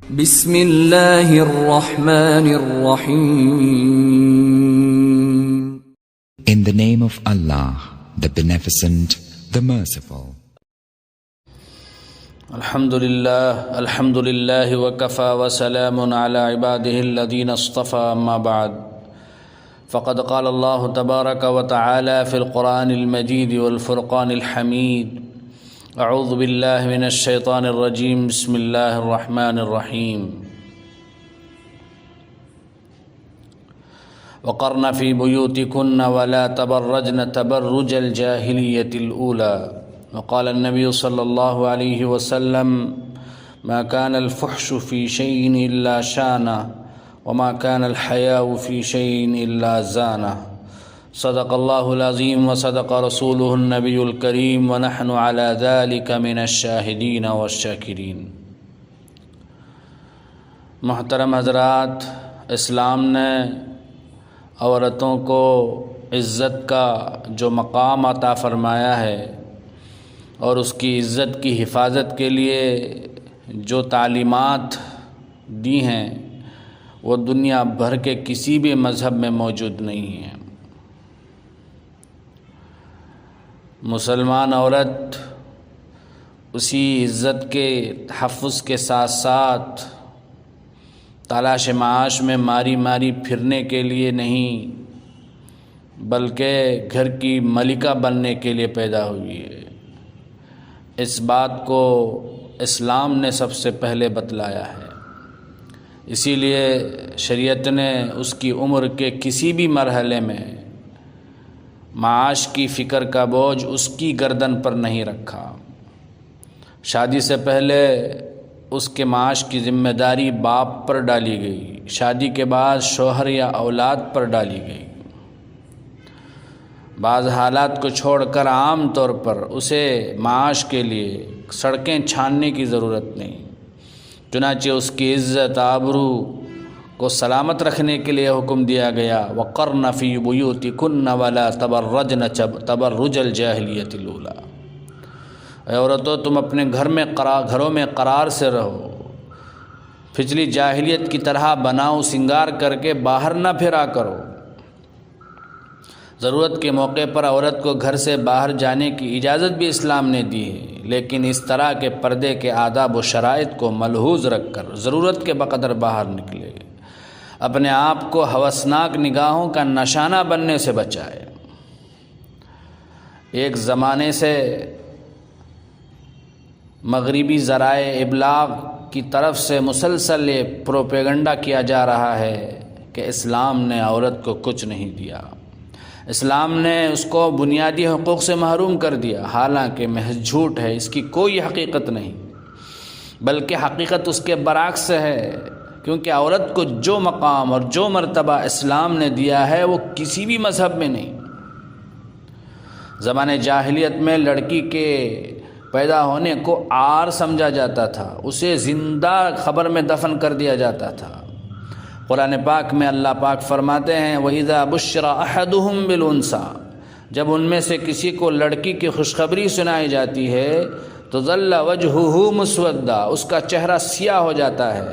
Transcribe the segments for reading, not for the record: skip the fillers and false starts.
بسم اللہ الرحمن الرحیم. In the name of Allah, the Beneficent, the Merciful. الحمد للہ وکفى وسلام علی عباده الذین اصطفى اما بعد فقد قال اللہ تبارک وتعالی فی القرآن المجید والفرقان الحمید. اعوذ باللہ من الشیطان الرجیم. بسم اللہ الرحمن الرحیم. وقرن فی بیوتکن ولا تبرجن تبرج الجاہلیۃ الاولی. وقال النبی صلی اللہ علیہ وسلم ما كان الفحش في شيء إلا شانه وما كان الحياء في شيء إلا زانه. صدق الله العظيم وصدق رسوله النبي الكريم ونحن على ذلك من الشاهدين والشاكرين. محترم حضرات، اسلام نے عورتوں کو عزت کا جو مقام عطا فرمایا ہے اور اس کی عزت کی حفاظت کے لیے جو تعلیمات دی ہیں وہ دنیا بھر کے کسی بھی مذہب میں موجود نہیں ہیں. مسلمان عورت اسی عزت کے تحفظ کے ساتھ ساتھ تلاش معاش میں ماری ماری پھرنے کے لیے نہیں بلکہ گھر کی ملکہ بننے کے لیے پیدا ہوئی ہے. اس بات کو اسلام نے سب سے پہلے بتلایا ہے. اسی لیے شریعت نے اس کی عمر کے کسی بھی مرحلے میں معاش کی فکر کا بوجھ اس کی گردن پر نہیں رکھا. شادی سے پہلے اس کے معاش کی ذمہ داری باپ پر ڈالی گئی، شادی کے بعد شوہر یا اولاد پر ڈالی گئی. بعض حالات کو چھوڑ کر عام طور پر اسے معاش کے لیے سڑکیں چھاننے کی ضرورت نہیں. چنانچہ اس کی عزت آبرو کو سلامت رکھنے کے لیے حکم دیا گیا. وقرن فی بیوتکن ولا تبرجن تبرج الجاہلیۃ الاولی. اے عورتوں، تم اپنے گھروں میں قرار سے رہو، پچھلی جاہلیت کی طرح بناؤ سنگار کر کے باہر نہ پھرا کرو. ضرورت کے موقع پر عورت کو گھر سے باہر جانے کی اجازت بھی اسلام نے دی ہے، لیکن اس طرح کے پردے کے آداب و شرائط کو ملحوظ رکھ کر ضرورت کے بقدر باہر نکلے، اپنے آپ کو ہوسناک نگاہوں کا نشانہ بننے سے بچائے. ایک زمانے سے مغربی ذرائع ابلاغ کی طرف سے مسلسل یہ پروپیگنڈا کیا جا رہا ہے کہ اسلام نے عورت کو کچھ نہیں دیا، اسلام نے اس کو بنیادی حقوق سے محروم کر دیا. حالانکہ محض جھوٹ ہے، اس کی کوئی حقیقت نہیں، بلکہ حقیقت اس کے برعکس ہے. کیونکہ عورت کو جو مقام اور جو مرتبہ اسلام نے دیا ہے وہ کسی بھی مذہب میں نہیں. زمانے جاہلیت میں لڑکی کے پیدا ہونے کو عار سمجھا جاتا تھا، اسے زندہ قبر میں دفن کر دیا جاتا تھا. قرآن پاک میں اللہ پاک فرماتے ہیں وَإِذَا بُشِّرَ أَحَدُهُمْ بِالْأُنثىٰ. جب ان میں سے کسی کو لڑکی کی خوشخبری سنائی جاتی ہے تو ظل وجهه مسودا، اس کا چہرہ سیاہ ہو جاتا ہے.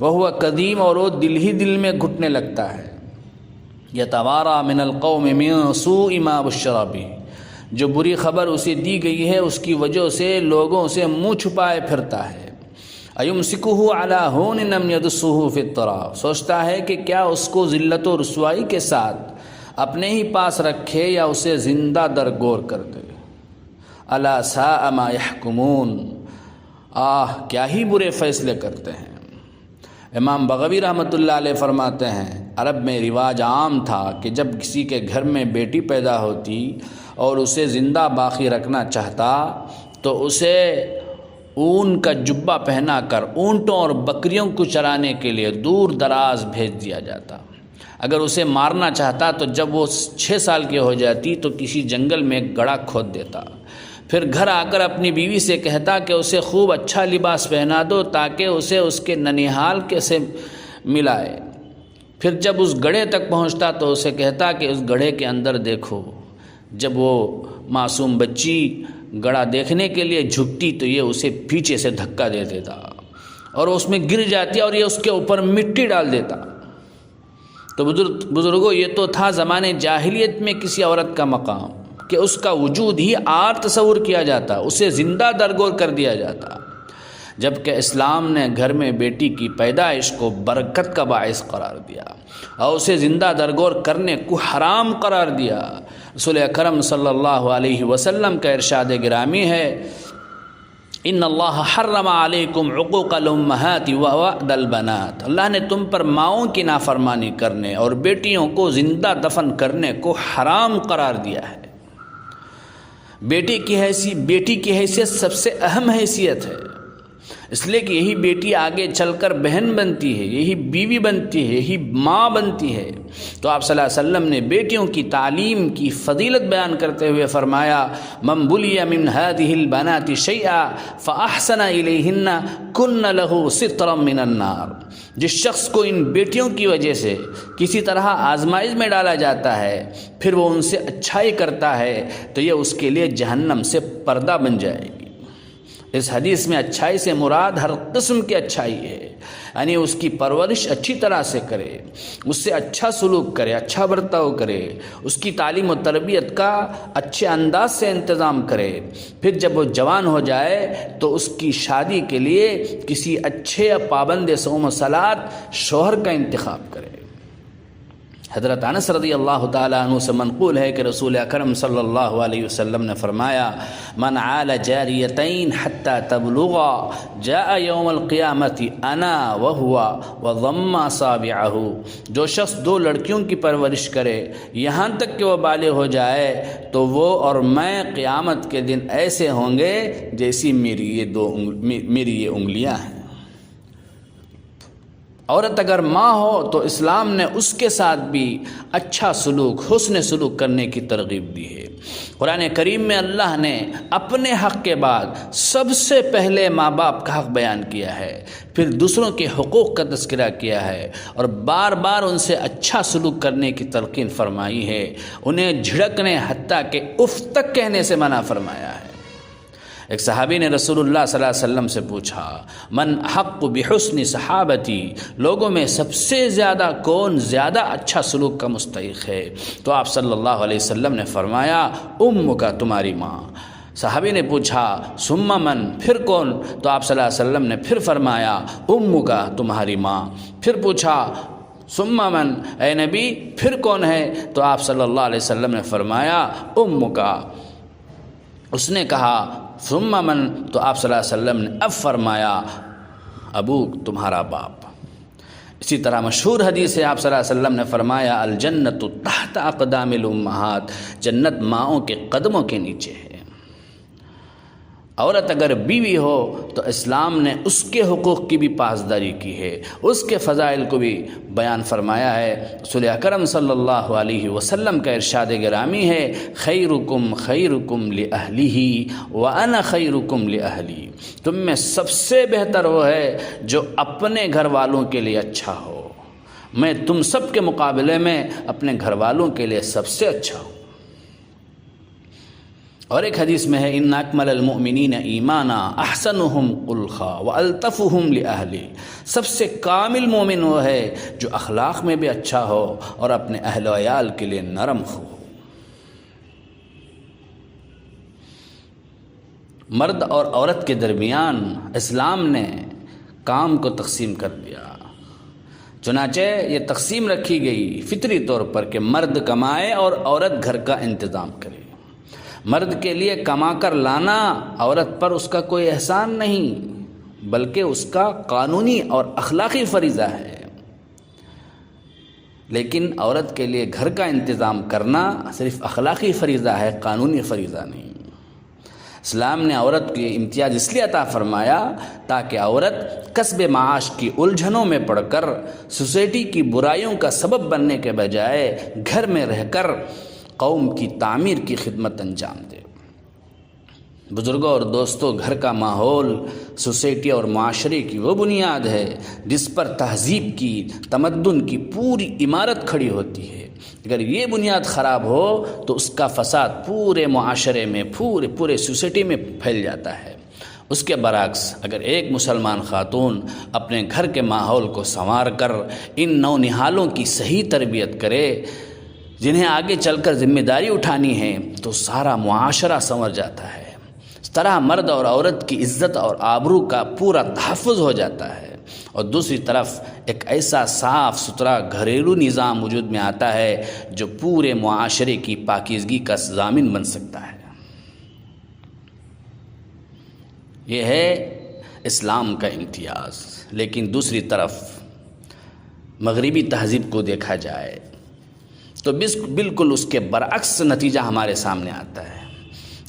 وَهُوَ قدیم، اور وہ دل ہی دل میں گھٹنے لگتا ہے. يَتَوَارَى مِنَ الْقَوْمِ مِنْ سُوءِ مَا بُشِّرَ بِهِ. جو بری خبر اسے دی گئی ہے اس کی وجہ سے لوگوں سے منہ چھپائے پھرتا ہے. ایمسکہ علی ہون ام یدسہ فی التراب. سوچتا ہے کہ کیا اس کو ذلت و رسوائی کے ساتھ اپنے ہی پاس رکھے یا اسے زندہ درگور کر دے. الا ساء ما یحکمون. کیا ہی برے فیصلے کرتے ہیں. امام بغوی رحمۃ اللہ علیہ فرماتے ہیں عرب میں رواج عام تھا کہ جب کسی کے گھر میں بیٹی پیدا ہوتی اور اسے زندہ باقی رکھنا چاہتا تو اسے اون کا جبہ پہنا کر اونٹوں اور بکریوں کو چرانے کے لیے دور دراز بھیج دیا جاتا. اگر اسے مارنا چاہتا تو جب وہ 6 سال کی ہو جاتی تو کسی جنگل میں ایک گڑھا کھود دیتا، پھر گھر آ کر اپنی بیوی سے کہتا کہ اسے خوب اچھا لباس پہنا دو تاکہ اسے اس کے ننیحال کے سے ملائے. پھر جب اس گڑھے تک پہنچتا تو اسے کہتا کہ اس گڑھے کے اندر دیکھو. جب وہ معصوم بچی گڑھا دیکھنے کے لیے جھکتی تو یہ اسے پیچھے سے دھکا دے دیتا اور اس میں گر جاتی اور یہ اس کے اوپر مٹی ڈال دیتا. تو بزرگوں یہ تو تھا زمانے جاہلیت میں کسی عورت کا مقام کہ اس کا وجود ہی عار تصور کیا جاتا، اسے زندہ درگور کر دیا جاتا. جبکہ اسلام نے گھر میں بیٹی کی پیدائش کو برکت کا باعث قرار دیا اور اسے زندہ درگور کرنے کو حرام قرار دیا. رسول اکرم صلی اللہ علیہ وسلم کا ارشاد گرامی ہے، ان اللہ حرم علیکم عقوق الامہات ووعد البنات، اللہ نے تم پر ماؤں کی نافرمانی کرنے اور بیٹیوں کو زندہ دفن کرنے کو حرام قرار دیا ہے. بیٹی کی حیثیت سب سے اہم حیثیت ہے، اس لیے کہ یہی بیٹی آگے چل کر بہن بنتی ہے، یہی بیوی بنتی ہے، یہی ماں بنتی ہے. تو آپ صلی اللہ علیہ وسلم نے بیٹیوں کی تعلیم کی فضیلت بیان کرتے ہوئے فرمایا، من بلی من هذه البنات شیئا فاحسن الیہن کن له سترا من النار. جس شخص کو ان بیٹیوں کی وجہ سے کسی طرح آزمائش میں ڈالا جاتا ہے پھر وہ ان سے اچھائی کرتا ہے تو یہ اس کے لیے جہنم سے پردہ بن جائے گی. اس حدیث میں اچھائی سے مراد ہر قسم کی اچھائی ہے، یعنی اس کی پرورش اچھی طرح سے کرے، اس سے اچھا سلوک کرے، اچھا برتاؤ کرے، اس کی تعلیم و تربیت کا اچھے انداز سے انتظام کرے. پھر جب وہ جوان ہو جائے تو اس کی شادی کے لیے کسی اچھے پابند صوم و صلات شوہر کا انتخاب کرے. حضرت انس رضی اللہ تعالیٰ عنہ سے منقول ہے کہ رسول اکرم صلی اللہ علیہ وسلم نے فرمایا، من عال جاریتین حتی تبلغا جاء یوم القیامت انا وہوا وضم اصابعہ. جو شخص 2 لڑکیوں کی پرورش کرے یہاں تک کہ وہ بالغ ہو جائے تو وہ اور میں قیامت کے دن ایسے ہوں گے جیسی میری یہ انگلیاں ہیں. عورت اگر ماں ہو تو اسلام نے اس کے ساتھ بھی اچھا سلوک، حسن سلوک کرنے کی ترغیب دی ہے. قرآن کریم میں اللہ نے اپنے حق کے بعد سب سے پہلے ماں باپ کا حق بیان کیا ہے، پھر دوسروں کے حقوق کا تذکرہ کیا ہے اور بار بار ان سے اچھا سلوک کرنے کی تلقین فرمائی ہے. انہیں جھڑکنے حتیٰ کہ اف تک کہنے سے منع فرمایا ہے. ایک صحابی نے رسول اللہ صلی اللہ علیہ وسلم سے پوچھا، من حق بحسن صحابتی، لوگوں میں سب سے زیادہ کون زیادہ اچھا سلوک کا مستحق ہے؟ تو آپ صلی اللہ علیہ وسلم نے فرمایا، امک، تمہاری ماں. صحابی نے پوچھا، ثم من، پھر کون؟ تو آپ صلی اللہ علیہ وسلم نے پھر فرمایا، امک، تمہاری ماں. پھر پوچھا، ثم من، اے نبی پھر کون ہے؟ تو آپ صلی اللہ علیہ وسلم نے فرمایا، امک. اس نے کہا ثم من، تو آپ صلی اللہ علیہ وسلم نے اب فرمایا، ابوک، تمہارا باپ. اسی طرح مشہور حدیث ہے، آپ صلی اللہ علیہ وسلم نے فرمایا، الجنت تحت اقدام الامہات، جنت ماؤں کے قدموں کے نیچے ہے. عورت اگر بیوی ہو تو اسلام نے اس کے حقوق کی بھی پاسداری کی ہے، اس کے فضائل کو بھی بیان فرمایا ہے. رسول اکرم صلی اللہ علیہ وسلم کا ارشاد گرامی ہے، خیرکم خیرکم لأہلہ وانا خیرکم لأہلی. تم میں سب سے بہتر وہ ہے جو اپنے گھر والوں کے لیے اچھا ہو، میں تم سب کے مقابلے میں اپنے گھر والوں کے لیے سب سے اچھا ہوں. اور ایک حدیث میں ہے، ان اکمل المؤمنین ایمانا احسنہم خلقا والطفہم لأہلی. سب سے کامل مومن وہ ہے جو اخلاق میں بھی اچھا ہو اور اپنے اہل و عیال کے لیے نرم ہو. مرد اور عورت کے درمیان اسلام نے کام کو تقسیم کر دیا. چنانچہ یہ تقسیم رکھی گئی فطری طور پر کہ مرد کمائے اور عورت گھر کا انتظام کرے. مرد کے لیے کما کر لانا عورت پر اس کا کوئی احسان نہیں بلکہ اس کا قانونی اور اخلاقی فریضہ ہے. لیکن عورت کے لیے گھر کا انتظام کرنا صرف اخلاقی فریضہ ہے، قانونی فریضہ نہیں. اسلام نے عورت کے امتیاز اس لیے عطا فرمایا تاکہ عورت کسب معاش کی الجھنوں میں پڑ کر سوسائٹی کی برائیوں کا سبب بننے کے بجائے گھر میں رہ کر قوم کی تعمیر کی خدمت انجام دے. بزرگوں اور دوستوں، گھر کا ماحول سوسائٹی اور معاشرے کی وہ بنیاد ہے جس پر تہذیب کی، تمدن کی پوری عمارت کھڑی ہوتی ہے. اگر یہ بنیاد خراب ہو تو اس کا فساد پورے معاشرے میں، پورے سوسائٹی میں پھیل جاتا ہے. اس کے برعکس اگر ایک مسلمان خاتون اپنے گھر کے ماحول کو سنوار کر ان نونہالوں کی صحیح تربیت کرے جنہیں آگے چل کر ذمہ داری اٹھانی ہے تو سارا معاشرہ سنور جاتا ہے۔ اس طرح مرد اور عورت کی عزت اور آبرو کا پورا تحفظ ہو جاتا ہے، اور دوسری طرف ایک ایسا صاف ستھرا گھریلو نظام وجود میں آتا ہے جو پورے معاشرے کی پاکیزگی کا ضامن بن سکتا ہے۔ یہ ہے اسلام کا امتیاز۔ لیکن دوسری طرف مغربی تہذیب کو دیکھا جائے تو بالکل اس کے برعکس نتیجہ ہمارے سامنے آتا ہے۔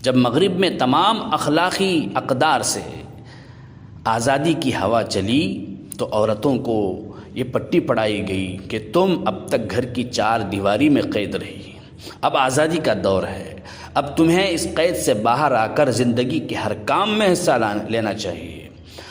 جب مغرب میں تمام اخلاقی اقدار سے آزادی کی ہوا چلی تو عورتوں کو یہ پٹی پڑھائی گئی کہ تم اب تک گھر کی چار دیواری میں قید رہی، اب آزادی کا دور ہے، اب تمہیں اس قید سے باہر آ کر زندگی کے ہر کام میں حصہ لینا چاہیے۔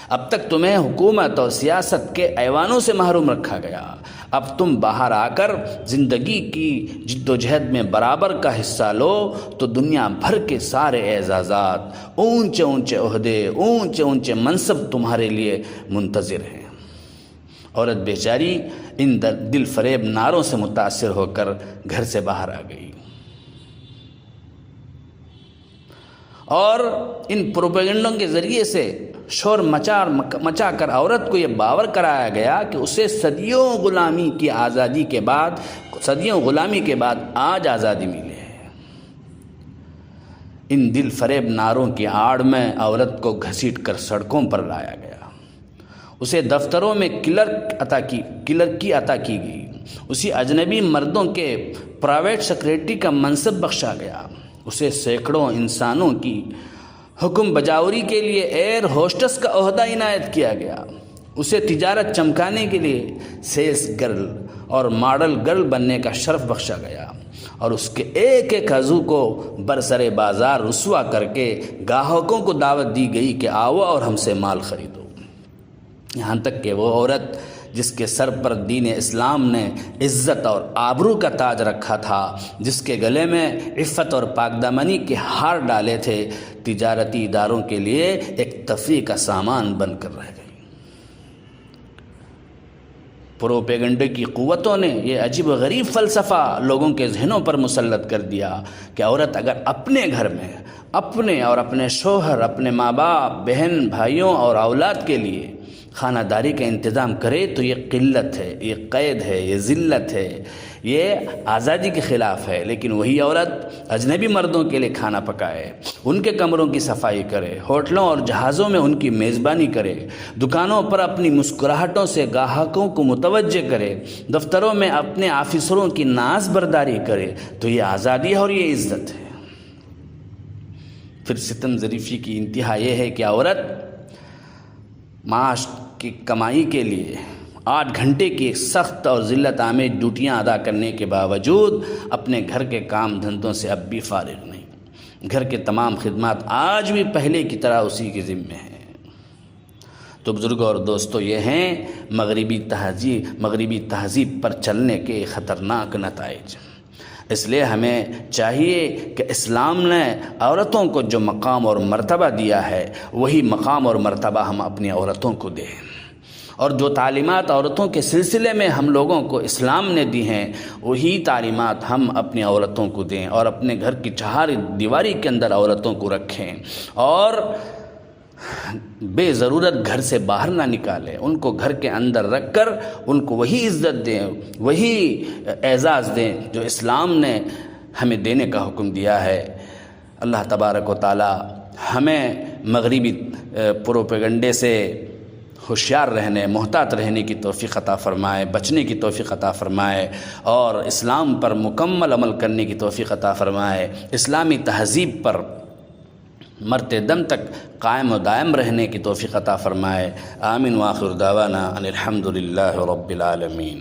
اب تک تمہیں حکومت اور سیاست کے ایوانوں سے محروم رکھا گیا، اب تم باہر آ کر زندگی کی جد و جہد میں برابر کا حصہ لو تو دنیا بھر کے سارے اعزازات، اونچے اونچے عہدے، اونچے اونچے منصب تمہارے لیے منتظر ہیں۔ عورت بیچاری ان دل فریب نعروں سے متاثر ہو کر گھر سے باہر آ گئی، اور ان پروپیگنڈوں کے ذریعے سے شور مچا کر عورت کو یہ باور کرایا گیا کہ اسے صدیوں غلامی کی آزادی کے بعد، صدیوں غلامی کے بعد آج آزادی ملی ہے۔ ان دل فریب نعروں کی آڑ میں عورت کو گھسیٹ کر سڑکوں پر لایا گیا، اسے دفتروں میں کلرکی عطا کی گئی، اسی اجنبی مردوں کے پرائیویٹ سیکریٹری کا منصب بخشا گیا، اسے سینکڑوں انسانوں کی حکم بجاوری کے لیے ایئر ہوسٹس کا عہدہ عنایت کیا گیا، اسے تجارت چمکانے کے لیے سیلز گرل اور ماڈل گرل بننے کا شرف بخشا گیا، اور اس کے ایک ایک عضو کو برسر بازار رسوا کر کے گاہکوں کو دعوت دی گئی کہ آؤ اور ہم سے مال خریدو۔ یہاں تک کہ وہ عورت جس کے سر پر دین اسلام نے عزت اور آبرو کا تاج رکھا تھا، جس کے گلے میں عفت اور پاکدامنی کے ہار ڈالے تھے، تجارتی اداروں کے لیے ایک تفریح کا سامان بن کر رہ گئی۔ پروپیگنڈے کی قوتوں نے یہ عجیب و غریب فلسفہ لوگوں کے ذہنوں پر مسلط کر دیا کہ عورت اگر اپنے گھر میں اپنے اور اپنے شوہر، اپنے ماں باپ، بہن بھائیوں اور اولاد کے لیے خانہ داری کا انتظام کرے تو یہ قلت ہے، یہ قید ہے، یہ ذلت ہے، یہ آزادی کے خلاف ہے۔ لیکن وہی عورت اجنبی مردوں کے لیے کھانا پکائے، ان کے کمروں کی صفائی کرے، ہوٹلوں اور جہازوں میں ان کی میزبانی کرے، دکانوں پر اپنی مسکراہٹوں سے گاہکوں کو متوجہ کرے، دفتروں میں اپنے آفیسروں کی ناز برداری کرے، تو یہ آزادی ہے اور یہ عزت ہے۔ پھر ستم ظریفی کی انتہا یہ ہے کہ عورت معاش کی کمائی کے لیے 8 گھنٹے کی ایک سخت اور ذلت آمیز ڈیوٹیاں ادا کرنے کے باوجود اپنے گھر کے کام دھندوں سے اب بھی فارغ نہیں، گھر کے تمام خدمات آج بھی پہلے کی طرح اسی کے ذمے ہیں۔ تو بزرگوں اور دوستو، یہ ہیں مغربی تہذیب پر چلنے کے خطرناک نتائج۔ اس لیے ہمیں چاہیے کہ اسلام نے عورتوں کو جو مقام اور مرتبہ دیا ہے وہی مقام اور مرتبہ ہم اپنی عورتوں کو دیں، اور جو تعلیمات عورتوں کے سلسلے میں ہم لوگوں کو اسلام نے دی ہیں وہی تعلیمات ہم اپنی عورتوں کو دیں، اور اپنے گھر کی چہار دیواری کے اندر عورتوں کو رکھیں، اور بے ضرورت گھر سے باہر نہ نکالیں، ان کو گھر کے اندر رکھ کر ان کو وہی عزت دیں، وہی اعزاز دیں جو اسلام نے ہمیں دینے کا حکم دیا ہے۔ اللہ تبارک و تعالی ہمیں مغربی پروپیگنڈے سے ہوشیار رہنے، محتاط رہنے کی توفیق عطا فرمائے، بچنے کی توفیق عطا فرمائے، اور اسلام پر مکمل عمل کرنے کی توفیق عطا فرمائے، اسلامی تہذیب پر مرتے دم تک قائم و دائم رہنے کی توفیق عطا فرمائے۔ آمین، وآخر دعوانا ان الحمد للہ رب العالمین۔